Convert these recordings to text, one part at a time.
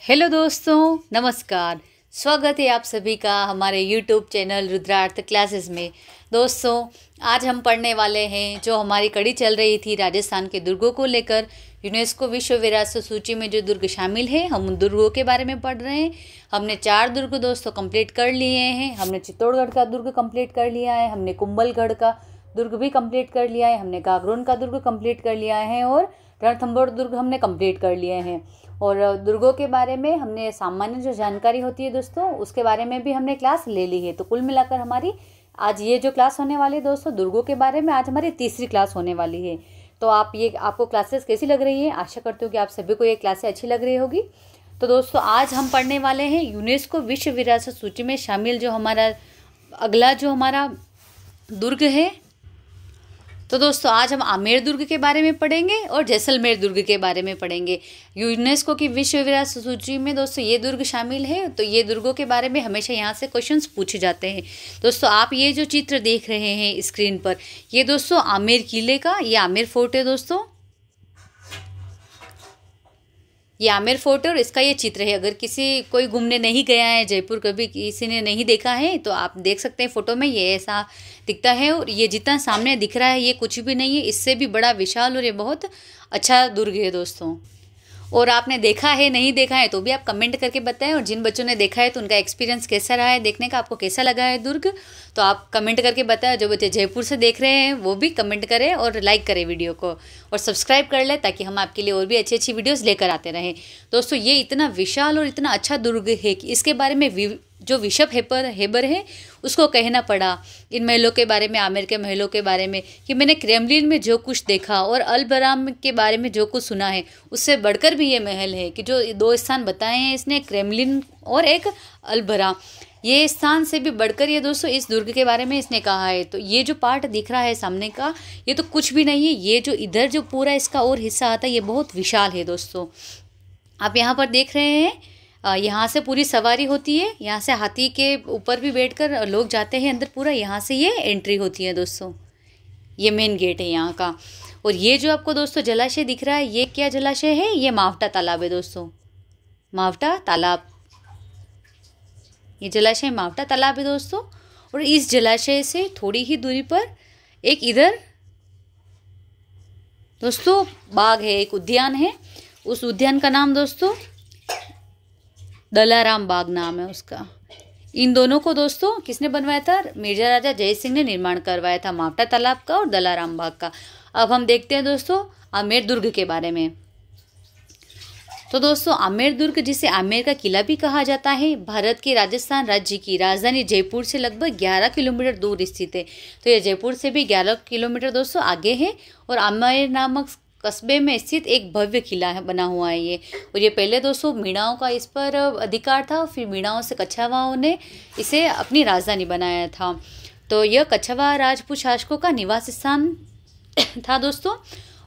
Hello दोस्तों, नमस्कार। स्वागत है आप सभी का हमारे यूट्यूब चैनल रुद्रार्थ क्लासेस में। दोस्तों, आज हम पढ़ने वाले हैं जो हमारी कड़ी चल रही थी राजस्थान के दुर्गों को लेकर। यूनेस्को विश्व विरासत सूची में जो दुर्ग शामिल है, हम उन दुर्गों के बारे में पढ़ रहे हैं। हमने 4 दुर्ग दोस्तों कंप्लीट कर लिए हैं। हमने चित्तौड़गढ़ का दुर्ग कंप्लीट कर लिया है, हमने कुंभलगढ़ का दुर्ग भी कंप्लीट कर लिया है, हमने गागरोन का दुर्ग कंप्लीट कर लिया है और रणथंभौर दुर्ग हमने कंप्लीट कर लिए हैं। और दुर्गों के बारे में हमने सामान्य जो जानकारी होती है दोस्तों, उसके बारे में भी हमने क्लास ले ली है। तो कुल मिलाकर हमारी आज ये जो क्लास होने वाली है दोस्तों, दुर्गों के बारे में आज हमारी तीसरी क्लास होने वाली है। तो आपको क्लासेस कैसी लग रही है? आशा करती हूँ कि आप सभी को ये क्लासें अच्छी लग रही होगी। तो दोस्तों, आज हम पढ़ने वाले हैं यूनेस्को विश्व विरासत सूची में शामिल जो हमारा अगला जो हमारा दुर्ग है। तो दोस्तों, आज हम आमेर दुर्ग के बारे में पढ़ेंगे और जैसलमेर दुर्ग के बारे में पढ़ेंगे। यूनेस्को की विश्व विरासत सूची में दोस्तों ये दुर्ग शामिल है। तो ये दुर्गों के बारे में हमेशा यहाँ से क्वेश्चंस पूछे जाते हैं। दोस्तों, आप ये जो चित्र देख रहे हैं स्क्रीन पर, ये दोस्तों आमेर किले का, ये आमेर फोर्ट है दोस्तों। ये आमेर फोर्ट है और इसका ये चित्र है। अगर कोई घूमने नहीं गया है जयपुर, कभी किसी ने नहीं देखा है, तो आप देख सकते हैं फोटो में ये ऐसा दिखता है। और ये जितना सामने दिख रहा है ये कुछ भी नहीं है, इससे भी बड़ा विशाल और ये बहुत अच्छा दुर्ग है दोस्तों। और आपने देखा है नहीं देखा है तो भी आप कमेंट करके बताएं। और जिन बच्चों ने देखा है तो उनका एक्सपीरियंस कैसा रहा है देखने का, आपको कैसा लगा है दुर्ग, तो आप कमेंट करके बताएं। जो बच्चे जयपुर से देख रहे हैं वो भी कमेंट करें और लाइक करें वीडियो को और सब्सक्राइब कर लें, ताकि हम आपके लिए और भी अच्छी अच्छी वीडियोस लेकर आते रहें। दोस्तों, ये इतना विशाल और इतना अच्छा दुर्ग है कि इसके बारे में जो बिशप हेबर है उसको कहना पड़ा इन महलों के बारे में, आमेर के महलों के बारे में, कि मैंने क्रेमलिन में जो कुछ देखा और अल्बराम के बारे में जो कुछ सुना है, उससे बढ़कर भी ये महल है कि जो 2 स्थान बताए हैं इसने, क्रेमलिन और एक अल्बराम, ये स्थान से भी बढ़कर ये दोस्तों इस दुर्ग के बारे में इसने कहा है। तो ये जो पार्ट दिख रहा है सामने का, ये तो कुछ भी नहीं है। ये जो इधर जो पूरा इसका और हिस्सा आता है, ये बहुत विशाल है दोस्तों। आप यहाँ पर देख रहे हैं, यहाँ से पूरी सवारी होती है, यहाँ से हाथी के ऊपर भी बैठकर लोग जाते हैं अंदर पूरा। यहाँ से ये एंट्री होती है दोस्तों, ये मेन गेट है यहाँ का। और ये जो आपको दोस्तों जलाशय दिख रहा है, ये क्या जलाशय है? ये मावटा तालाब है दोस्तों, मावटा तालाब। ये जलाशय मावटा तालाब है दोस्तों। और इस जलाशय से थोड़ी ही दूरी पर एक इधर दोस्तों बाग है, एक उद्यान है। उस उद्यान का नाम दोस्तों दलाराम बाग नाम है उसका। इन दोनों को दोस्तों किसने बनवाया था? मिर्जा राजा जय सिंह ने निर्माण करवाया था, मावटा तालाब का और दलाराम बाग का। अब हम देखते हैं दोस्तों आमेर दुर्ग के बारे में। तो दोस्तों, आमेर दुर्ग, जिसे आमेर का किला भी कहा जाता है, भारत के राजस्थान राज्य की राजधानी जयपुर से लगभग 11 किलोमीटर दूर स्थित है। तो ये जयपुर से भी 11 किलोमीटर दोस्तों आगे है। और आमेर नामक कस्बे में स्थित एक भव्य किला बना हुआ है ये। और ये पहले दोस्तों मीणाओं का इस पर अधिकार था, फिर मीणाओं से कच्छावाओं ने इसे अपनी राजधानी बनाया था। तो यह कच्छावा राजपूत शासकों का निवास स्थान था दोस्तों।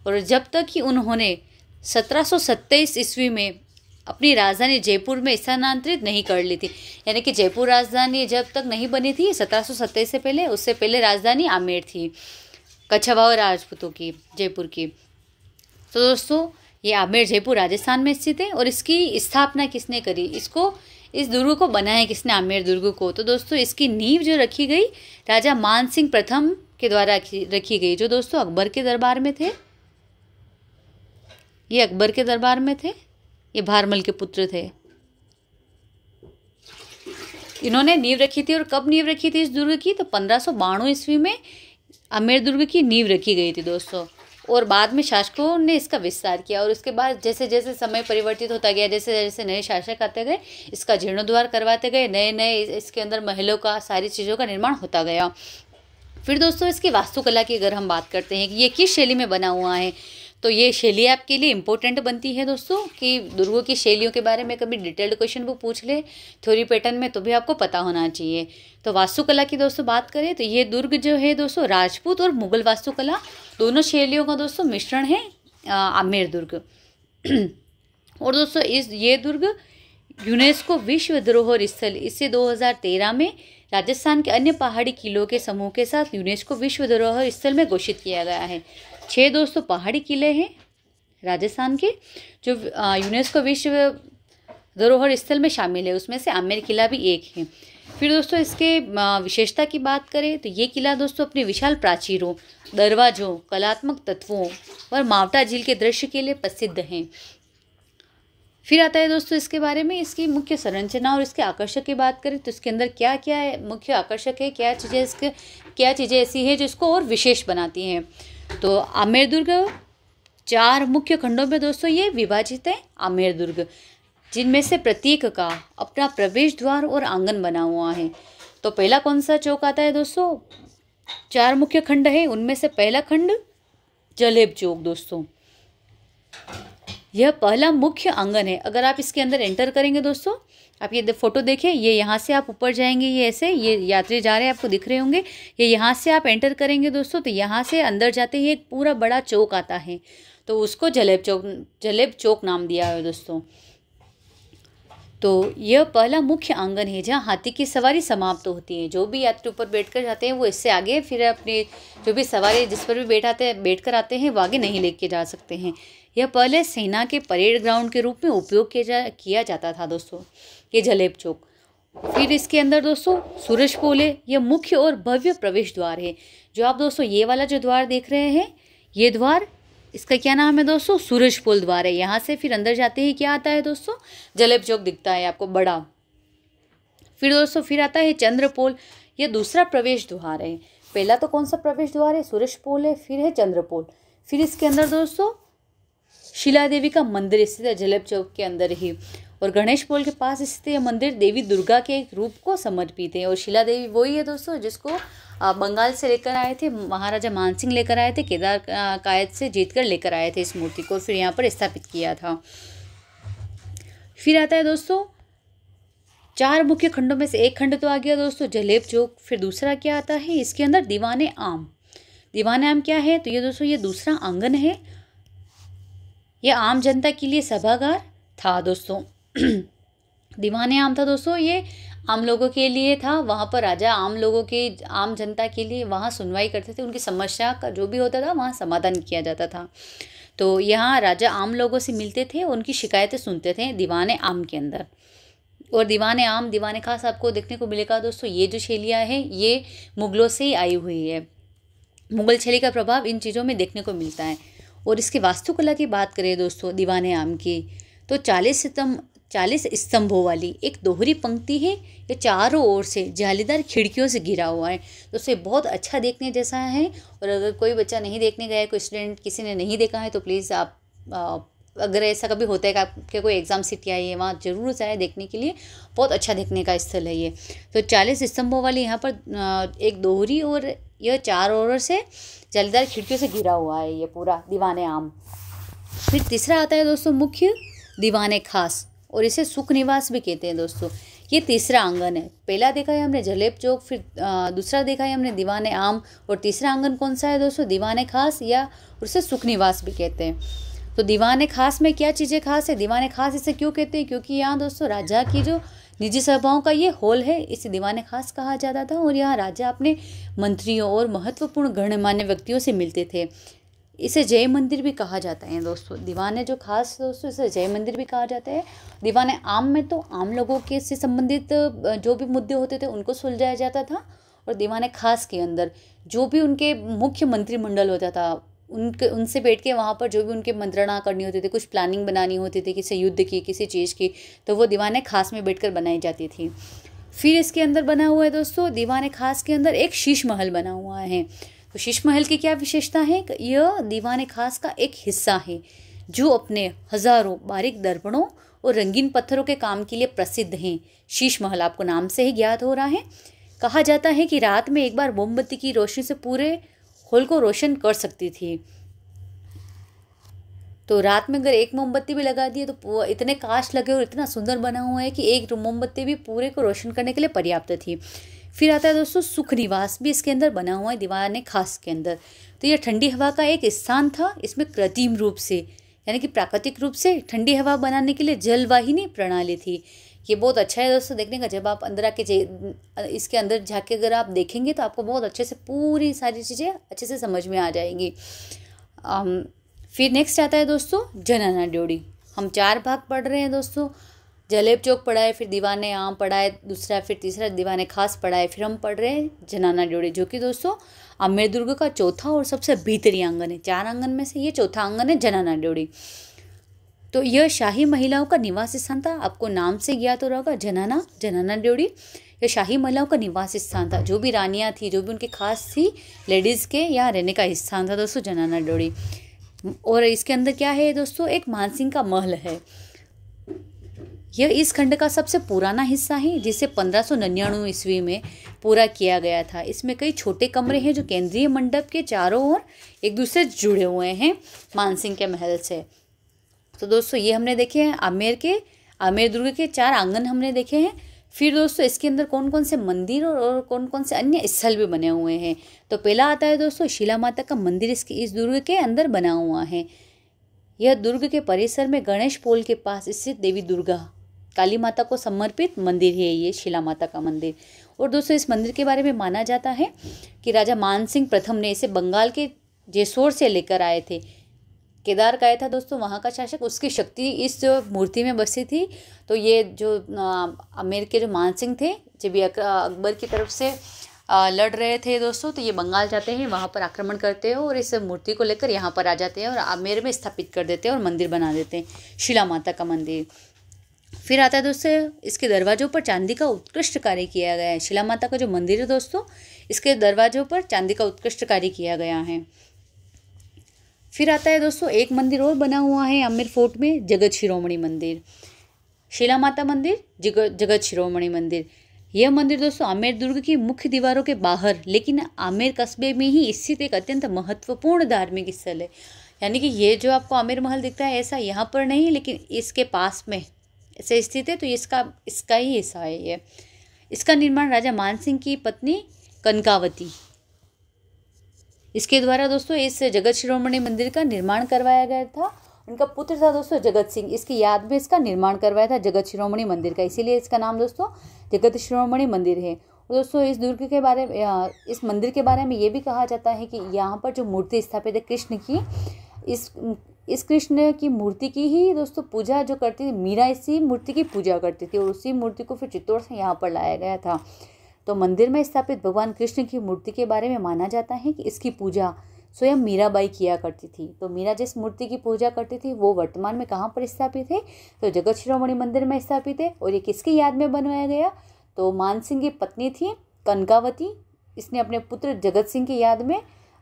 और जब तक कि उन्होंने 1727 ईस्वी में अपनी राजधानी जयपुर में स्थानांतरित नहीं कर ली थी, यानी कि जयपुर राजधानी जब तक नहीं बनी थी 1727 से पहले, उससे पहले राजधानी आमेर थी कच्छावा राजपूतों की, जयपुर की। तो दोस्तों, ये आमेर जयपुर राजस्थान में स्थित है। और इसकी स्थापना किसने करी? इस दुर्ग को बनाया किसने, आमेर दुर्ग को? तो दोस्तों, इसकी नींव जो रखी गई राजा मान सिंह प्रथम के द्वारा रखी गई, जो दोस्तों अकबर के दरबार में थे। ये अकबर के दरबार में थे, ये भारमल के पुत्र थे। इन्होंने नींव रखी थी। और कब नींव रखी थी इस दुर्ग की? तो 1592 ईस्वी में आमेर दुर्ग की नींव रखी गई थी दोस्तों। और बाद में शासकों ने इसका विस्तार किया। और उसके बाद जैसे जैसे समय परिवर्तित होता गया, जैसे जैसे नए शासक आते गए, इसका जीर्णोद्धार करवाते गए, नए नए इसके अंदर महलों का, सारी चीज़ों का निर्माण होता गया। फिर दोस्तों, इसकी वास्तुकला की अगर हम बात करते हैं कि ये किस शैली में बना हुआ है, तो ये शैली आपके लिए इम्पोर्टेंट बनती है दोस्तों, कि दुर्गों की शैलियों के बारे में कभी डिटेल्ड क्वेश्चन वो पूछ ले थ्योरी पैटर्न में, तो भी आपको पता होना चाहिए। तो वास्तुकला की दोस्तों बात करें तो ये दुर्ग जो है दोस्तों राजपूत और मुगल वास्तुकला दोनों शैलियों का दोस्तों मिश्रण है आमेर दुर्ग। और दोस्तों ये दुर्ग यूनेस्को विश्व धरोहर स्थल, इससे 2013 में राजस्थान के अन्य पहाड़ी किलों के समूह के साथ यूनेस्को विश्व धरोहर स्थल में घोषित किया गया है। 6 दोस्तों पहाड़ी किले हैं राजस्थान के, जो यूनेस्को विश्व धरोहर स्थल में शामिल है, उसमें से आमेर किला भी एक है। फिर दोस्तों इसके विशेषता की बात करें तो ये किला दोस्तों अपने विशाल प्राचीरों, दरवाजों, कलात्मक तत्वों और मावटा झील के दृश्य के लिए प्रसिद्ध हैं। फिर आता है दोस्तों इसके बारे में, इसकी मुख्य संरचना और इसके आकर्षक की बात करें तो इसके अंदर क्या क्या है, मुख्य आकर्षक है, क्या चीज़ें ऐसी है जो इसको और विशेष बनाती हैं। तो आमेर दुर्ग 4 मुख्य खंडों में दोस्तों ये विभाजित है आमेर दुर्ग, जिनमें से प्रत्येक का अपना प्रवेश द्वार और आंगन बना हुआ है। तो पहला कौन सा चौक आता है दोस्तों, 4 मुख्य खंड है, उनमें से पहला खंड जलेब चौक दोस्तों, यह पहला मुख्य आंगन है। अगर आप इसके अंदर एंटर करेंगे दोस्तों, आप ये फोटो देखें, ये यहाँ से आप ऊपर जाएंगे, ये ऐसे ये यात्री जा रहे हैं आपको दिख रहे होंगे, ये यहाँ से आप एंटर करेंगे दोस्तों तो यहाँ से अंदर जाते ही एक पूरा बड़ा चौक आता है, तो उसको जलेब चौक नाम दिया है दोस्तों। तो यह पहला मुख्य आंगन है जहाँ हाथी की सवारी समाप्त होती है। जो भी यात्री ऊपर बैठकर जाते हैं वो इससे आगे फिर अपने जो भी सवारी जिस पर भी बैठकर आते हैं वो आगे नहीं लेके जा सकते हैं। यह पहले सेना के परेड ग्राउंड के रूप में उपयोग किया जाता था दोस्तों, ये जलेब चौक। फिर इसके अंदर दोस्तों सूरज पोल है, यह मुख्य और भव्य प्रवेश द्वार है। जो आप दोस्तों ये वाला जो द्वार देख रहे हैं, ये द्वार, इसका क्या नाम है दोस्तों, सूरज पोल द्वार है। यहाँ से फिर अंदर जाते ही क्या आता है दोस्तों, जलेब चौक दिखता है आपको बड़ा। फिर दोस्तों फिर आता है चंद्रपोल, यह दूसरा प्रवेश द्वार है। पहला तो कौन सा प्रवेश द्वार है, सूरज पोल है, फिर है चंद्रपोल। फिर इसके अंदर दोस्तों शिला देवी का मंदिर स्थित है जलेब चौक के अंदर ही, और गणेश पोल के पास स्थित यह मंदिर देवी दुर्गा के एक रूप को समर्पित है। और शिला देवी वही है दोस्तों जिसको बंगाल से लेकर आए थे, महाराजा मानसिंह लेकर आए थे, केदार कायद से जीतकर लेकर आए थे इस मूर्ति को, फिर यहाँ पर स्थापित किया था। फिर आता है दोस्तों 4 मुख्य खंडों में से एक खंड तो आ गया दोस्तों जलेब चौक। फिर दूसरा क्या आता है, इसके अंदर दीवाने आम। दीवाने आम क्या है, तो ये दोस्तों ये दूसरा आंगन है, यह आम जनता के लिए सभागार था दोस्तों। दीवाने आम था दोस्तों, ये आम लोगों के लिए था। वहाँ पर राजा आम जनता के लिए वहाँ सुनवाई करते थे, उनकी समस्या का जो भी होता था वहाँ समाधान किया जाता था। तो यहाँ राजा आम लोगों से मिलते थे, उनकी शिकायतें सुनते थे दीवाने आम के अंदर। और दीवाने आम दीवाने खास आपको देखने को मिलेगा दोस्तों, ये जो शैलियाँ हैं ये मुगलों से ही आई हुई है। मुगल शैली का प्रभाव इन चीज़ों में देखने को मिलता है। और इसकी वास्तुकला की बात करें दोस्तों दीवाने आम की, तो 40 स्तंभों वाली एक दोहरी पंक्ति है। ये चारों ओर से जालीदार खिड़कियों से घिरा हुआ है, तो उसे बहुत अच्छा देखने जैसा है। और अगर कोई बच्चा नहीं देखने गया है, कोई स्टूडेंट किसी ने नहीं देखा है, तो प्लीज़ आप अगर ऐसा कभी होता है कि आपके कोई एग्ज़ाम सिटी आई है, वहाँ ज़रूर जाए देखने के लिए, बहुत अच्छा देखने का स्थल है ये। तो 40 स्तंभों वाली यहाँ पर एक दोहरी और यह 4 ओर से जालीदार खिड़कियों से घिरा हुआ है ये पूरा दीवाने आम। फिर तीसरा आता है दोस्तों मुख्य दीवाने खास, और इसे सुख निवास भी कहते हैं दोस्तों। ये तीसरा आंगन है। पहला देखा है हमने जलेब चौक, फिर दूसरा देखा है हमने दीवाने आम, और तीसरा आंगन कौन सा है दोस्तों, दीवाने खास, या उसे सुख निवास भी कहते हैं। तो दीवाने खास में क्या चीज़ें खास है, दीवाने खास इसे क्यों कहते हैं, क्योंकि यहाँ दोस्तों राजा की जो निजी सभाओं का ये हॉल है, इसे दीवाने खास कहा जाता था। और यहाँ राजा अपने मंत्रियों और महत्वपूर्ण गणमान्य व्यक्तियों से मिलते थे। इसे जय मंदिर भी कहा जाता है दोस्तों। दीवाने जो खास दोस्तों इसे जय मंदिर भी कहा जाता है। दीवाने आम में तो आम लोगों के से संबंधित जो भी मुद्दे होते थे उनको सुलझाया जाता था, और दीवाने खास के अंदर जो भी उनके मुख्य मंत्रिमंडल होता था उनसे बैठ के वहाँ पर जो भी उनके मंत्रणा करनी होती थी, कुछ प्लानिंग बनानी होती थी किसी युद्ध की, किसी चीज़ की, तो वो दीवाने खास में बैठकर बनाई जाती थी। फिर इसके अंदर बना हुआ है दोस्तों दीवाने खास के अंदर एक शीश महल बना हुआ है। तो शीश महल की क्या विशेषता है, यह दीवाने खास का एक हिस्सा है जो अपने हजारों बारीक दर्पणों और रंगीन पत्थरों के काम के लिए प्रसिद्ध हैं। शीश महल आपको नाम से ही ज्ञात हो रहा है। कहा जाता है कि रात में एक बार मोमबत्ती की रोशनी से पूरे हॉल को रोशन कर सकती थी। तो रात में अगर एक मोमबत्ती भी लगा दिए तो इतने कांच लगे और इतना सुंदर बना हुआ है कि एक मोमबत्ती भी पूरे को रोशन करने के लिए पर्याप्त थी। फिर आता है दोस्तों सुख निवास भी इसके अंदर बना हुआ है दीवाने खास के अंदर। तो यह ठंडी हवा का एक स्थान था। इसमें कृत्रिम रूप से यानी कि प्राकृतिक रूप से ठंडी हवा बनाने के लिए जलवाहिनी प्रणाली थी। ये बहुत अच्छा है दोस्तों देखने का। जब आप अंदर आके इसके अंदर जाके अगर आप देखेंगे तो आपको बहुत अच्छे से पूरी सारी चीज़ें अच्छे से समझ में आ जाएंगी। फिर नेक्स्ट आता है दोस्तों जनाना ड्योढ़ी। हम 4 भाग पढ़ रहे हैं दोस्तों। जलेब चौक पढ़ा है, फिर दीवाने आम पढ़ा है दूसरा, फिर तीसरा दीवाने खास पढ़ा है, फिर हम पढ़ रहे हैं जनाना ड्योढ़ी, जो कि दोस्तों आमेर दुर्ग का चौथा और सबसे भीतरी आंगन है। 4 आंगन में से ये चौथा आंगन है जनाना ड्योढ़ी। तो यह शाही महिलाओं का निवास स्थान था, आपको नाम से ज्ञात हो रहा होगा जनाना ड्योढ़ी। यह शाही महिलाओं का निवास स्थान था, जो भी रानियाँ थी, जो भी उनके खास थी लेडीज़ के यहाँ रहने का स्थान था दोस्तों जनाना ड्योढ़ी। और इसके अंदर क्या है दोस्तों, एक मानसिंह का महल है। यह इस खंड का सबसे पुराना हिस्सा है, जिसे 1599 ईस्वी में पूरा किया गया था। इसमें कई छोटे कमरे हैं जो केंद्रीय मंडप के चारों ओर एक दूसरे से जुड़े हुए हैं मानसिंह के महल से। तो दोस्तों ये हमने देखे हैं आमेर दुर्ग के 4 आंगन हमने देखे हैं। फिर दोस्तों इसके अंदर कौन कौन से मंदिर और कौन कौन से अन्य स्थल भी बने हुए हैं। तो पहला आता है दोस्तों शिला माता का मंदिर इस दुर्ग के अंदर बना हुआ है। यह दुर्ग के परिसर में गणेश पोल के पास स्थित देवी दुर्गा काली माता को समर्पित मंदिर है ये शिला माता का मंदिर। और दोस्तों इस मंदिर के बारे में माना जाता है कि राजा मानसिंह प्रथम ने इसे बंगाल के जेसोर से लेकर आए थे। केदार गया था दोस्तों वहाँ का शासक, उसकी शक्ति इस मूर्ति में बसी थी। तो ये जो आमेर के जो मानसिंह थे, जब ये अकबर की तरफ से लड़ रहे थे दोस्तों, तो ये बंगाल जाते हैं, वहाँ पर आक्रमण करते हैं और इस मूर्ति को लेकर यहाँ पर आ जाते हैं और आमेर में स्थापित कर देते हैं और मंदिर बना देते हैं शिला माता का मंदिर। फिर आता है दोस्तों इसके दरवाजों पर चांदी का उत्कृष्ट कार्य किया गया है। शिला माता का जो मंदिर है दोस्तों, इसके दरवाजों पर चांदी का उत्कृष्ट कार्य किया गया है। फिर आता है दोस्तों एक मंदिर और बना हुआ है आमेर फोर्ट में, जगत शिरोमणि मंदिर। शिला माता मंदिर, जगत शिरोमणि मंदिर। यह मंदिर दोस्तों आमेर दुर्ग की मुख्य दीवारों के बाहर लेकिन आमेर कस्बे में ही स्थित एक अत्यंत महत्वपूर्ण धार्मिक स्थल है। यानी कि ये जो आपको आमेर महल दिखता है ऐसा यहाँ पर नहीं, लेकिन इसके पास में ऐसे स्थित है, तो इसका ही हिस्सा है ये। इसका निर्माण राजा मानसिंह की पत्नी कनकावती इसके द्वारा दोस्तों इस जगत शिरोमणि मंदिर का निर्माण करवाया गया था। उनका पुत्र था दोस्तों जगत सिंह, इसकी याद में इसका निर्माण करवाया था जगत शिरोमणि मंदिर का, इसीलिए इसका नाम दोस्तों जगत शिरोमणि मंदिर है। और दोस्तों इस दुर्ग के बारे में, इस मंदिर के बारे में ये भी कहा जाता है कि यहाँ पर जो मूर्ति स्थापित है कृष्ण की, इस कृष्ण की मूर्ति की ही दोस्तों पूजा जो करती थी मीरा, इसी मूर्ति की पूजा करती थी और उसी मूर्ति को फिर चित्तौड़ से यहाँ पर लाया गया था। तो मंदिर में स्थापित भगवान कृष्ण की मूर्ति के बारे में माना जाता है कि इसकी पूजा स्वयं मीराबाई किया करती थी। तो मीरा जिस मूर्ति की पूजा करती थी वो वर्तमान में कहाँ पर स्थापित है, तो जगत शिरोमणि मंदिर में स्थापित है। और ये किसकी याद में बनवाया गया, तो मानसिंह की पत्नी थी कनकावती, इसने अपने पुत्र जगत सिंह की याद में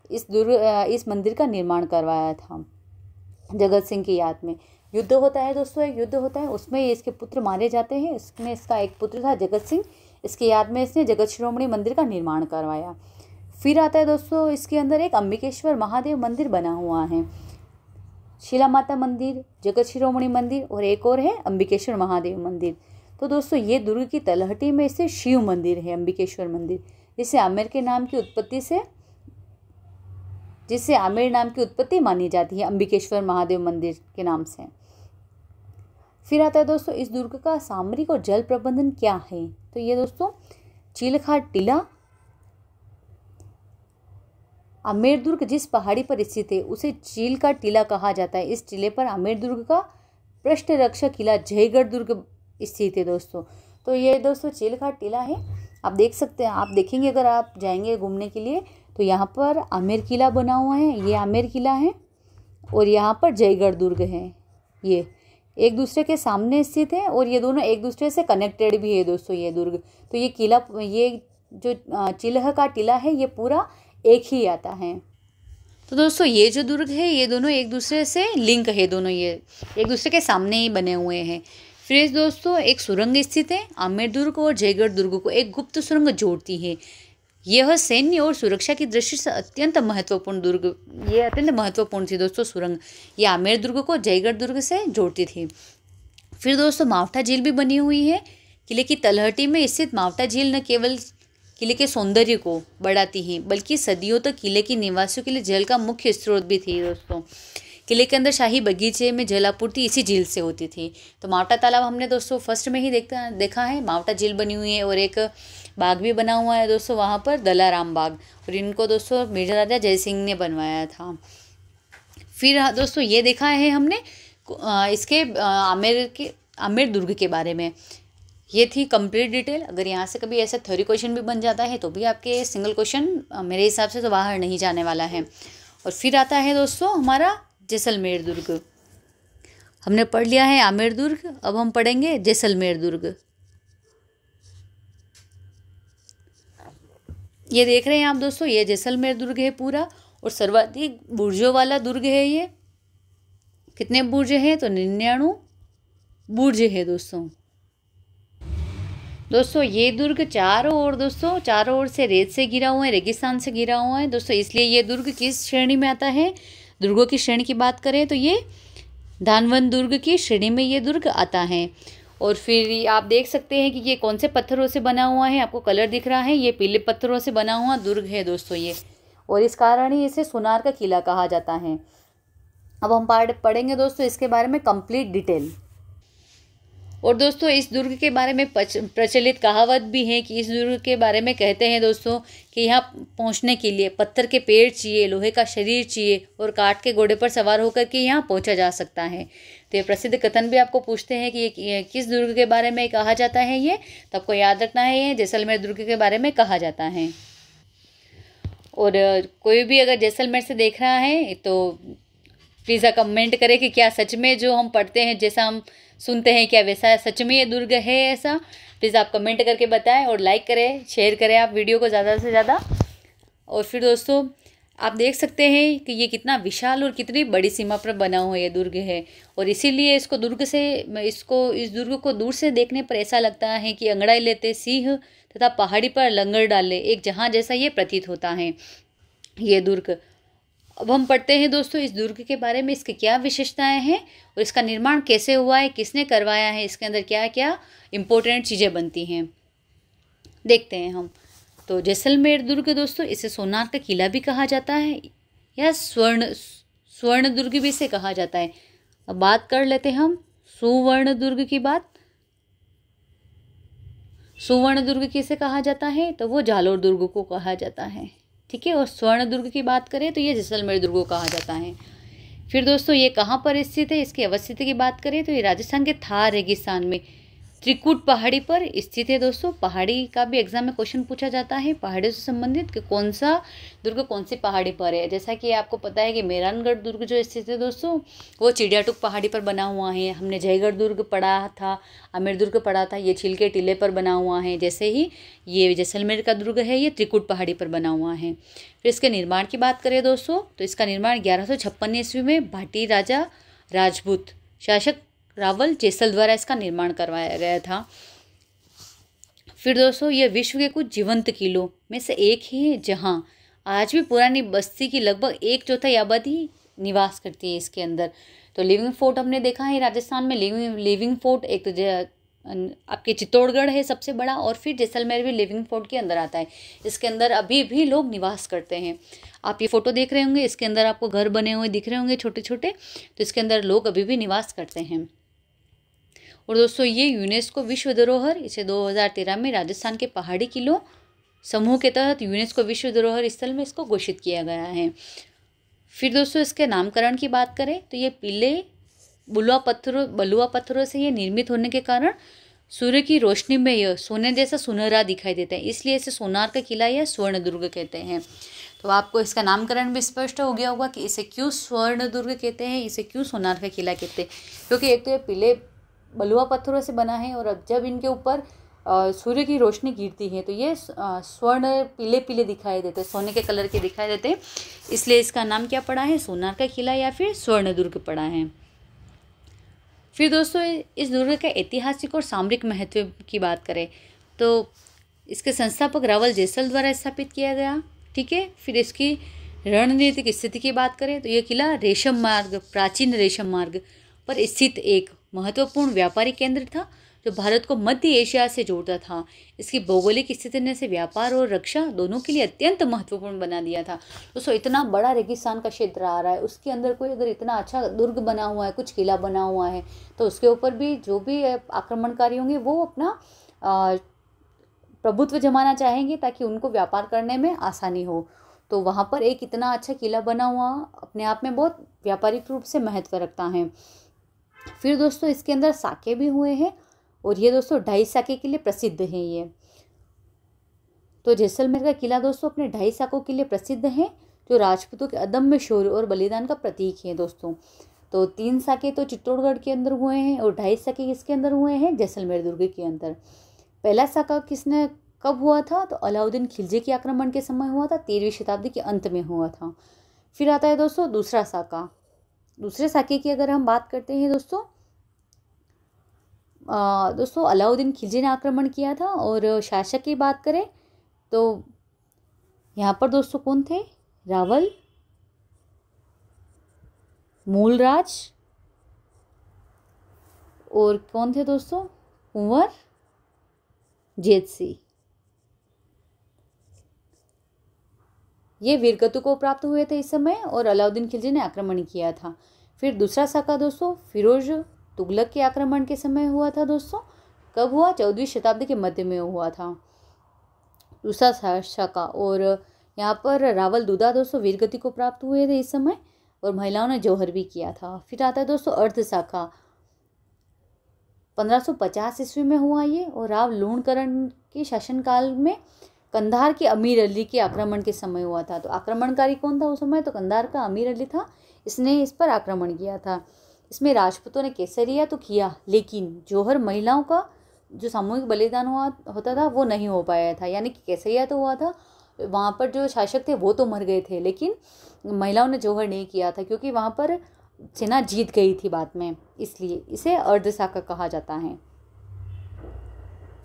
इस मंदिर का निर्माण करवाया था। जगत सिंह की याद में युद्ध होता है दोस्तों, एक युद्ध होता है, उसमें इसके पुत्र मारे जाते हैं। इसमें इसका एक पुत्र था जगत सिंह, इसकी याद में इसने जगत शिरोमणि मंदिर का निर्माण करवाया। फिर आता है दोस्तों इसके अंदर एक अंबिकेश्वर महादेव मंदिर बना हुआ है। शिला माता मंदिर, जगत शिरोमणि मंदिर और एक और है अंबिकेश्वर महादेव मंदिर। तो दोस्तों ये दुर्ग की तलहटी में स्थित शिव मंदिर है अंबिकेश्वर मंदिर, जिसे आमेर नाम की उत्पत्ति मानी जाती है अंबिकेश्वर महादेव मंदिर के नाम से। फिर आता है दोस्तों इस दुर्ग का सामरिक और जल प्रबंधन क्या है, तो ये दोस्तों चीलखाट टीला, आमेर दुर्ग जिस पहाड़ी पर स्थित है उसे चील का टीला कहा जाता है। इस टीले पर आमेर दुर्ग का पृष्ठ रक्षक किला जयगढ़ दुर्ग स्थित है दोस्तों। तो ये दोस्तों चीलखाट टीला है, आप देख सकते हैं, आप देखेंगे अगर आप जाएंगे घूमने के लिए तो यहाँ पर आमेर किला बना हुआ है, ये आमेर किला है और यहाँ पर जयगढ़ दुर्ग है। ये एक दूसरे के सामने स्थित है और ये दोनों एक दूसरे से कनेक्टेड भी है दोस्तों ये दुर्ग। तो ये किला, ये जो चिल्ह का टीला है ये पूरा एक ही आता है। तो दोस्तों ये जो दुर्ग है ये दोनों एक दूसरे से लिंक है, दोनों ये एक दूसरे के सामने ही बने हुए हैं। फिर दोस्तों एक सुरंग स्थित है, आमेर दुर्ग और जयगढ़ दुर्ग को एक गुप्त सुरंग जोड़ती है। यह सैन्य और सुरक्षा की दृष्टि से अत्यंत महत्वपूर्ण थी दोस्तों सुरंग। ये आमेर दुर्ग को जयगढ़ दुर्ग से जोड़ती थी। फिर दोस्तों मावठा झील भी बनी हुई है। किले की तलहटी में स्थित मावठा झील न केवल किले के सौंदर्य को बढ़ाती है बल्कि सदियों तक किले के निवासियों के लिए जल का मुख्य स्रोत भी थी दोस्तों। किले के अंदर शाही बगीचे में जल आपूर्ति इसी झील से होती थी। तो मावठा तालाब हमने दोस्तों फर्स्ट में ही देखा है, मावठा झील बनी हुई है और एक बाग भी बना हुआ है दोस्तों वहाँ पर, दलाराम बाग, और इनको दोस्तों मिर्जा राजा जयसिंह ने बनवाया था। फिर दोस्तों ये देखा है हमने इसके आमेर के आमेर दुर्ग के बारे में। ये थी कंप्लीट डिटेल। अगर यहाँ से कभी ऐसा थ्योरी क्वेश्चन भी बन जाता है तो भी आपके सिंगल क्वेश्चन मेरे हिसाब से तो बाहर नहीं जाने वाला है। और फिर आता है दोस्तों हमारा जैसलमेर दुर्ग। हमने पढ़ लिया है आमेर दुर्ग, अब हम पढ़ेंगे जैसलमेर दुर्ग। ये देख रहे हैं आप दोस्तों, ये जैसलमेर दुर्ग है पूरा, और सर्वाधिक बुर्जों वाला दुर्ग है ये। कितने बुर्ज हैं? तो 99 बुर्ज है दोस्तों। दोस्तों ये दुर्ग चारों ओर से रेत से घिरा हुआ है, रेगिस्तान से घिरा हुआ है दोस्तों। इसलिए ये दुर्ग किस श्रेणी में आता है? दुर्गों की श्रेणी की बात करें तो ये धानवन दुर्ग की श्रेणी में ये दुर्ग आता है। और फिर आप देख सकते हैं कि ये कौन से पत्थरों से बना हुआ है, आपको कलर दिख रहा है, ये पीले पत्थरों से बना हुआ दुर्ग है दोस्तों ये, और इस कारण ही इसे सोनार का किला कहा जाता है। अब हम पढ़ेंगे दोस्तों इसके बारे में कंप्लीट डिटेल। और दोस्तों इस दुर्ग के बारे में प्रचलित कहावत भी है कि इस दुर्ग के बारे में कहते हैं दोस्तों कि यहाँ पहुँचने के लिए पत्थर के पेड़ चाहिए, लोहे का शरीर चाहिए, और काठ के घोड़े पर सवार होकर के यहाँ पहुँचा जा सकता है। तो ये प्रसिद्ध कथन भी आपको पूछते हैं कि ये किस दुर्ग के बारे में कहा जाता है, ये तो आपको याद रखना है, ये जैसलमेर दुर्ग के बारे में कहा जाता है। और कोई भी अगर जैसलमेर से देख रहा है तो प्लीज़ कमेंट करें कि क्या सच में जो हम पढ़ते हैं, जैसा हम सुनते हैं, क्या वैसा सच में ये दुर्ग है ऐसा? प्लीज़ आप कमेंट करके बताएं, और लाइक करें, शेयर करें आप वीडियो को ज़्यादा से ज़्यादा। और फिर दोस्तों आप देख सकते हैं कि ये कितना विशाल और कितनी बड़ी सीमा पर बना हुआ ये दुर्ग है, और इसीलिए इस दुर्ग को दूर से देखने पर ऐसा लगता है कि अंगड़ाई लेते सिंह तथा पहाड़ी पर लंगर डाले एक जहां जैसा ये प्रतीत होता है ये दुर्ग। अब हम पढ़ते हैं दोस्तों इस दुर्ग के बारे में, इसकी क्या विशेषताएं हैं और इसका निर्माण कैसे हुआ है, किसने करवाया है, इसके अंदर क्या क्या इम्पोर्टेंट चीज़ें बनती हैं, देखते हैं हम। तो जैसलमेर दुर्ग दोस्तों इसे सोनार का किला भी कहा जाता है, या स्वर्ण दुर्ग भी इसे कहा जाता है। अब बात कर लेते हैं हम सुवर्ण दुर्ग की बात। सुवर्ण दुर्ग किसे कहा जाता है? तो वो जालोर दुर्ग को कहा जाता है, ठीक है। और स्वर्ण दुर्ग की बात करें तो ये जैसलमेर दुर्ग को कहा जाता है। फिर दोस्तों ये कहाँ पर स्थित है, इसकी अवस्थिति की बात करें तो ये राजस्थान के थार रेगिस्तान में त्रिकुट पहाड़ी पर स्थित है दोस्तों। पहाड़ी का भी एग्जाम में क्वेश्चन पूछा जाता है, पहाड़ियों से संबंधित कि कौन सा दुर्ग कौन सी पहाड़ी पर है। जैसा कि आपको पता है कि मेहरानगढ़ दुर्ग जो स्थित है दोस्तों वो चिड़ियाटुक पहाड़ी पर बना हुआ है। हमने जयगढ़ दुर्ग पढ़ा था, आमेर दुर्ग पढ़ा था, ये छिलके टीले पर बना हुआ है। जैसे ही ये जैसलमेर का दुर्ग है ये त्रिकुट पहाड़ी पर बना हुआ है। फिर इसके निर्माण की बात करें दोस्तों तो इसका निर्माण 1156 ईस्वी में भाटी राजा राजपूत शासक रावल जैसल द्वारा इसका निर्माण करवाया गया था। फिर दोस्तों ये विश्व के कुछ जीवंत किलों में से एक ही है जहां आज भी पुरानी बस्ती की लगभग 1/4 आबादी निवास करती है इसके अंदर। तो लिविंग फोर्ट हमने देखा है राजस्थान में, लिविंग फोर्ट एक तो आपके चित्तौड़गढ़ है सबसे बड़ा, और फिर जैसलमेर भी लिविंग फोर्ट के अंदर आता है। इसके अंदर अभी भी लोग निवास करते हैं। आप ये फोटो देख रहे होंगे, इसके अंदर आपको घर बने हुए दिख रहे होंगे छोटे छोटे, तो इसके अंदर लोग अभी भी निवास करते हैं। और दोस्तों ये यूनेस्को विश्व धरोहर, इसे 2013 में राजस्थान के पहाड़ी किलों समूह के तहत यूनेस्को विश्व धरोहर स्थल में इसको घोषित किया गया है। फिर दोस्तों इसके नामकरण की बात करें तो ये पीले बलुआ पत्थरों से ये निर्मित होने के कारण सूर्य की रोशनी में यह सोने जैसा सुनहरा दिखाई देता है, इसलिए इसे सोनार का किला या स्वर्ण दुर्ग कहते हैं। तो आपको इसका नामकरण भी स्पष्ट हो गया होगा कि इसे क्यों स्वर्ण दुर्ग कहते हैं, इसे क्यों सोनार का किला कहते हैं, क्योंकि एक तो ये पीले बलुआ पत्थरों से बना है, और अब जब इनके ऊपर सूर्य की रोशनी गिरती है तो ये स्वर्ण पीले पीले दिखाई देते हैं, सोने के कलर के दिखाई देते हैं, इसलिए इसका नाम क्या पड़ा है, सोनार का किला या फिर स्वर्ण दुर्ग पड़ा है। फिर दोस्तों इस दुर्ग के ऐतिहासिक और सामरिक महत्व की बात करें तो इसके संस्थापक रावल जैसल द्वारा स्थापित किया गया, ठीक है। फिर इसकी रणनीतिक स्थिति की बात करें तो यह किला रेशम मार्ग, प्राचीन रेशम मार्ग पर स्थित एक महत्वपूर्ण व्यापारिक केंद्र था जो भारत को मध्य एशिया से जोड़ता था। इसकी भौगोलिक स्थिति ने इसे व्यापार और रक्षा दोनों के लिए अत्यंत महत्वपूर्ण बना दिया था। दोस्तों इतना बड़ा रेगिस्तान का क्षेत्र आ रहा है, उसके अंदर कोई अगर इतना अच्छा दुर्ग बना हुआ है, कुछ किला बना हुआ है, तो उसके ऊपर भी जो भी आक्रमणकारी होंगे वो अपना प्रभुत्व जमाना चाहेंगे ताकि उनको व्यापार करने में आसानी हो। तो वहाँ पर एक इतना अच्छा किला बना हुआ अपने आप में बहुत व्यापारिक रूप से महत्व रखता है। फिर दोस्तों इसके अंदर साके भी हुए हैं और ये दोस्तों 2.5 साके के लिए प्रसिद्ध है ये। तो जैसलमेर का किला दोस्तों अपने 2.5 साकों के लिए प्रसिद्ध है, जो राजपूतों के अदम्य शौर्य और बलिदान का प्रतीक है दोस्तों। तो 3 साके तो चित्तौड़गढ़ के अंदर हुए हैं और 2.5 साके किसके अंदर हुए हैं, जैसलमेर दुर्ग के अंदर। पहला साका किसने कब हुआ था, तो अलाउद्दीन खिलजी के आक्रमण के समय हुआ था, 13वीं शताब्दी के अंत में हुआ था। फिर आता है दोस्तों दूसरा साका। दूसरे साके की अगर हम बात करते हैं दोस्तों, अलाउद्दीन खिलजी ने आक्रमण किया था। और शासक की बात करें तो यहाँ पर दोस्तों कौन थे, रावल, मूलराज और कौन थे दोस्तों, कुंवर जेत सिंह। ये वीरगति को प्राप्त हुए थे इस समय और अलाउद्दीन खिलजी ने आक्रमण किया था। फिर दूसरा साका दोस्तों फिरोज तुगलक के आक्रमण के समय हुआ था दोस्तों। कब हुआ, 14वीं शताब्दी के मध्य में हुआ था दूसरा साका। और यहाँ पर रावल दुदा दोस्तों वीरगति को प्राप्त हुए थे इस समय और महिलाओं ने जौहर भी किया था। फिर आता है दोस्तों अर्ध साका, 1550 ईस्वी में हुआ ये और राव लूणकरण के शासनकाल में कंधार के अमीर अली के आक्रमण के समय हुआ था। तो आक्रमणकारी कौन था उस समय, तो कंधार का अमीर अली था, इसने इस पर आक्रमण किया था। इसमें राजपूतों ने केसरिया तो किया, लेकिन जौहर महिलाओं का जो सामूहिक बलिदान होता था वो नहीं हो पाया था। यानी कि केसरिया तो हुआ था, वहाँ पर जो शासक थे वो तो मर गए थे, लेकिन महिलाओं ने जौहर नहीं किया था क्योंकि वहाँ पर सेना जीत गई थी बाद में, इसलिए इसे अर्ध साका कहा जाता है।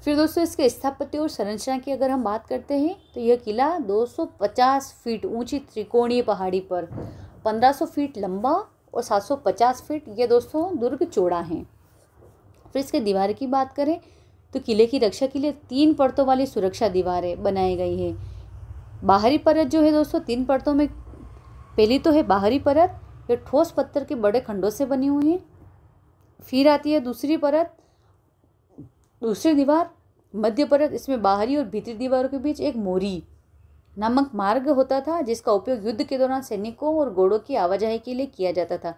फिर दोस्तों इसके स्थापत्य और संरचना की अगर हम बात करते हैं तो यह किला 250 फीट ऊंची त्रिकोणीय पहाड़ी पर 1500 फीट लंबा और 750 फीट ये दोस्तों दुर्ग चौड़ा है। फिर इसके दीवार की बात करें तो किले की रक्षा के लिए 3 परतों वाली सुरक्षा दीवारें बनाई गई है। बाहरी परत जो है दोस्तों 3 परतों में, पहली तो है बाहरी परत, ये ठोस पत्थर के बड़े खंडों से बनी हुई है। फिर आती है दूसरी परत, दूसरी दीवार, मध्य परत, इसमें बाहरी और भीतरी दीवारों के बीच एक मोरी नामक मार्ग होता था जिसका उपयोग युद्ध के दौरान सैनिकों और घोड़ों की आवाजाही के लिए किया जाता था।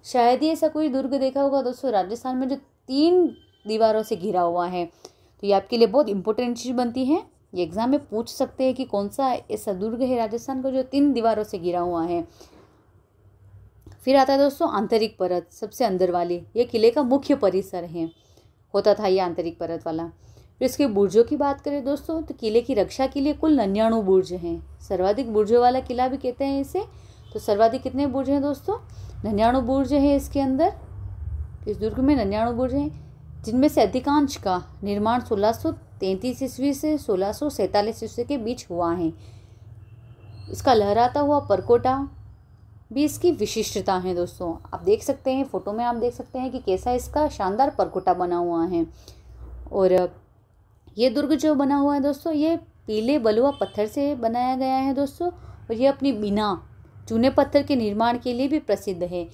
शायद ही ऐसा कोई दुर्ग देखा होगा दोस्तों राजस्थान में जो 3 दीवारों से घिरा हुआ है। तो ये आपके लिए बहुत इंपॉर्टेंट चीज़ बनती है, ये एग्जाम में पूछ सकते हैं कि कौन सा ऐसा दुर्ग है राजस्थान का जो 3 दीवारों से घिरा हुआ है। फिर आता है दोस्तों आंतरिक परत, सबसे अंदर वाली, ये किले का मुख्य परिसर है, होता था ये आंतरिक परत वाला। फिर इसके बुर्जों की बात करें दोस्तों तो किले की रक्षा के लिए कुल 99 बुर्ज हैं, सर्वाधिक बुर्जों वाला किला भी कहते हैं इसे। तो सर्वाधिक कितने बुर्ज हैं दोस्तों, 99 बुर्ज हैं इसके अंदर, इस दुर्ग में 99 बुर्ज हैं, जिनमें से अधिकांश का निर्माण 1633 ईस्वी से 1647 ईस्वी के बीच हुआ है। इसका लहराता हुआ परकोटा भी इसकी विशिष्टता है दोस्तों। आप देख सकते हैं फोटो में, आप देख सकते हैं कि कैसा इसका शानदार परकोटा बना हुआ है। और ये दुर्ग जो बना हुआ है दोस्तों ये पीले बलुआ पत्थर से बनाया गया है दोस्तों, और ये अपनी बिना चूने पत्थर के निर्माण के लिए भी प्रसिद्ध है।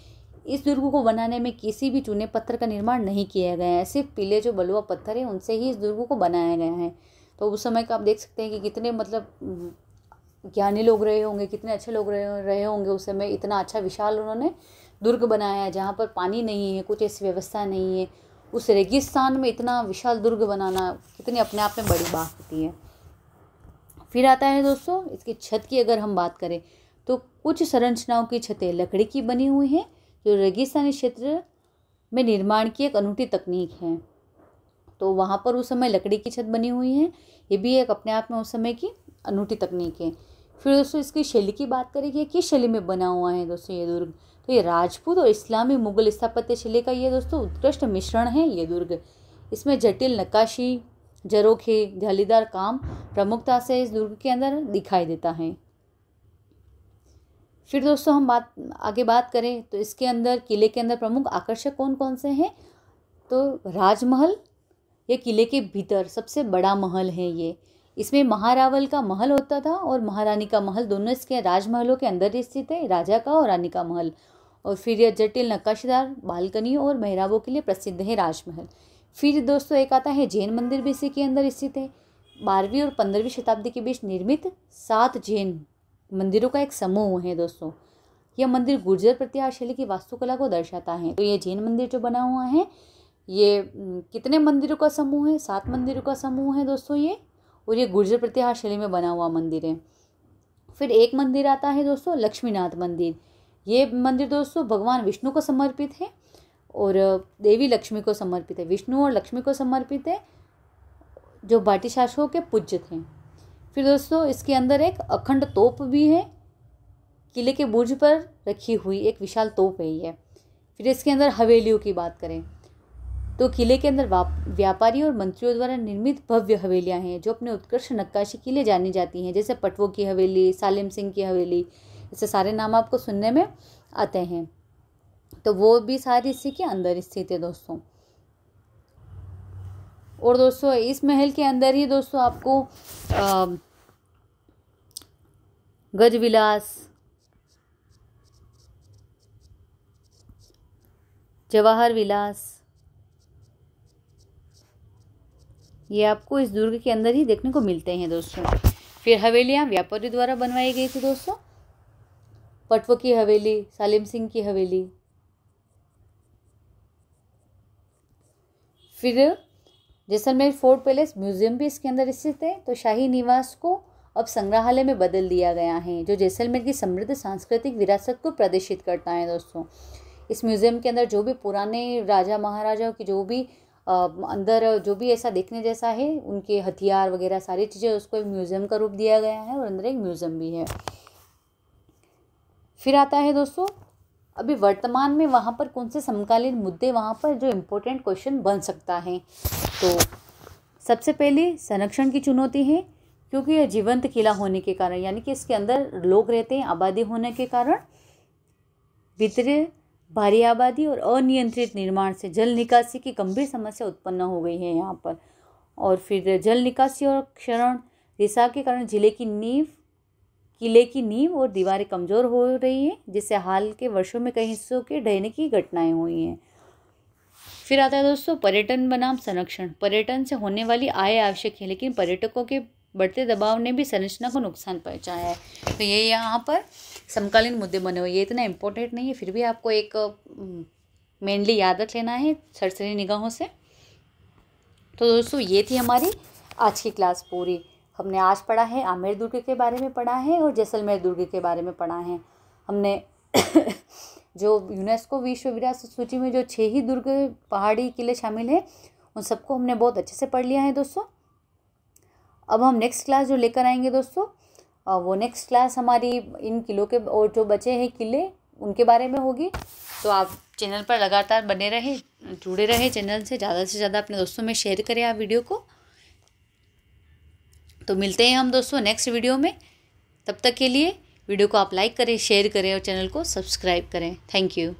इस दुर्ग को बनाने में किसी भी चूने पत्थर का निर्माण नहीं किया गया है, सिर्फ पीले जो बलुआ पत्थर है उनसे ही इस दुर्ग को बनाया गया है। तो उस समय का आप देख सकते हैं कि कितने मतलब ज्ञानी लोग रहे होंगे, कितने अच्छे लोग रहे होंगे उस समय, इतना अच्छा विशाल उन्होंने दुर्ग बनाया है जहाँ पर पानी नहीं है, कुछ ऐसी व्यवस्था नहीं है। उस रेगिस्तान में इतना विशाल दुर्ग बनाना कितनी अपने आप में बड़ी बात होती है। फिर आता है दोस्तों इसकी छत की अगर हम बात करें तो कुछ संरचनाओं की छतें लकड़ी की बनी हुई हैं, जो रेगिस्तानी क्षेत्र में निर्माण की एक अनूठी तकनीक है। तो वहाँ पर उस समय लकड़ी की छत बनी हुई है, ये भी एक अपने आप में उस समय की अनूठी तकनीक है। फिर दोस्तों इसकी शैली की बात करें कि किस शैली में बना हुआ है दोस्तों ये दुर्ग, तो ये राजपूत और इस्लामी मुगल स्थापत्य शैली का ये दोस्तों उत्कृष्ट मिश्रण है ये दुर्ग। इसमें जटिल नक्काशी, झरोखे, जालीदार काम प्रमुखता से इस दुर्ग के अंदर दिखाई देता है। फिर दोस्तों हम आगे बात करें तो इसके अंदर किले के अंदर प्रमुख आकर्षक कौन कौन से हैं, तो राजमहल, ये किले के भीतर सबसे बड़ा महल है ये। इसमें महारावल का महल होता था और महारानी का महल, दोनों इसके राजमहलों के अंदर स्थित है, राजा का और रानी का महल। और फिर यह जटिल नक्काशीदार बालकनी और मेहराबों के लिए प्रसिद्ध है राजमहल। फिर दोस्तों एक आता है जैन मंदिर भी इसी के अंदर स्थित है। 12वीं और 15वीं शताब्दी के बीच निर्मित 7 जैन मंदिरों का एक समूह है दोस्तों। यह मंदिर गुर्जर प्रतिहार शैली की वास्तुकला को दर्शाता है। तो ये जैन मंदिर जो बना हुआ है ये कितने मंदिरों का समूह है? 7 मंदिरों का समूह है दोस्तों ये, और ये गुर्जर प्रतिहार शैली में बना हुआ मंदिर है। फिर एक मंदिर आता है दोस्तों लक्ष्मीनाथ मंदिर। ये मंदिर दोस्तों भगवान विष्णु को समर्पित है और देवी लक्ष्मी को समर्पित है। विष्णु और लक्ष्मी को समर्पित है, जो भाटी शासकों के पूज्य थे। फिर दोस्तों इसके अंदर एक अखंड तोप भी है, किले के बुर्ज पर रखी हुई एक विशाल तोप है ये। फिर इसके अंदर हवेलियों की बात करें तो किले के अंदर व्यापारी और मंत्रियों द्वारा निर्मित भव्य हवेलियां हैं जो अपने उत्कृष्ट नक्काशी के लिए जानी जाती हैं, जैसे पटवों की हवेली, सालिम सिंह की हवेली, ऐसे सारे नाम आपको सुनने में आते हैं। तो वो भी सारी इसी के अंदर स्थित है दोस्तों। और दोस्तों इस महल के अंदर ही दोस्तों आपको गजविलास, जवाहर विलास, ये आपको इस दुर्ग के अंदर ही देखने को मिलते हैं दोस्तों। फिर हवेलियां व्यापारी द्वारा बनवाई गई थी दोस्तों, पटवों की हवेली, सालिम सिंह की हवेली। फिर जैसलमेर फोर्ट पैलेस म्यूजियम भी इसके अंदर स्थित है। तो शाही निवास को अब संग्रहालय में बदल दिया गया है, जो जैसलमेर की समृद्ध सांस्कृतिक विरासत को प्रदर्शित करता है दोस्तों। इस म्यूजियम के अंदर जो भी पुराने राजा महाराजाओं की जो भी अंदर जो भी ऐसा देखने जैसा है, उनके हथियार वगैरह सारी चीज़ें, उसको एक म्यूजियम का रूप दिया गया है और अंदर एक म्यूजियम भी है। फिर आता है दोस्तों अभी वर्तमान में वहाँ पर कौन से समकालीन मुद्दे वहाँ पर जो इम्पोर्टेंट क्वेश्चन बन सकता है। तो सबसे पहले संरक्षण की चुनौती है, क्योंकि यह जीवंत किला होने के कारण, यानी कि इसके अंदर लोग रहते हैं, आबादी होने के कारण वितरित भारी आबादी और अनियंत्रित निर्माण से जल निकासी की गंभीर समस्या उत्पन्न हो गई है यहाँ पर। और फिर जल निकासी और क्षरण रिसाव के कारण किले की नींव और दीवारें कमज़ोर हो रही हैं, जिससे हाल के वर्षों में कई हिस्सों के ढहने की घटनाएं हुई हैं। फिर आता है दोस्तों पर्यटन बनाम संरक्षण। पर्यटन से होने वाली आय आवश्यक है, लेकिन पर्यटकों के बढ़ते दबाव ने भी संरचना को नुकसान पहुंचाया है। तो ये यहाँ पर समकालीन मुद्दे बने हुए, ये इतना इम्पोर्टेंट नहीं है, फिर भी आपको एक मेनली याद रख लेना है सरसरी निगाहों से। तो दोस्तों ये थी हमारी आज की क्लास पूरी। हमने आज पढ़ा है आमेर दुर्ग के बारे में पढ़ा है और जैसलमेर दुर्ग के बारे में पढ़ा है। हमने जो यूनेस्को विश्व विरासत सूची में जो 6 ही दुर्ग पहाड़ी किले शामिल हैं, उन सबको हमने बहुत अच्छे से पढ़ लिया है दोस्तों। अब हम नेक्स्ट क्लास जो लेकर आएंगे दोस्तों, वो नेक्स्ट क्लास हमारी इन किलों के और जो बचे हैं किले उनके बारे में होगी। तो आप चैनल पर लगातार बने रहे, जुड़े रहे चैनल से ज़्यादा अपने दोस्तों में शेयर करें आप वीडियो को। तो मिलते हैं हम दोस्तों नेक्स्ट वीडियो में। तब तक के लिए वीडियो को आप लाइक करें, शेयर करें और चैनल को सब्सक्राइब करें। Thank you.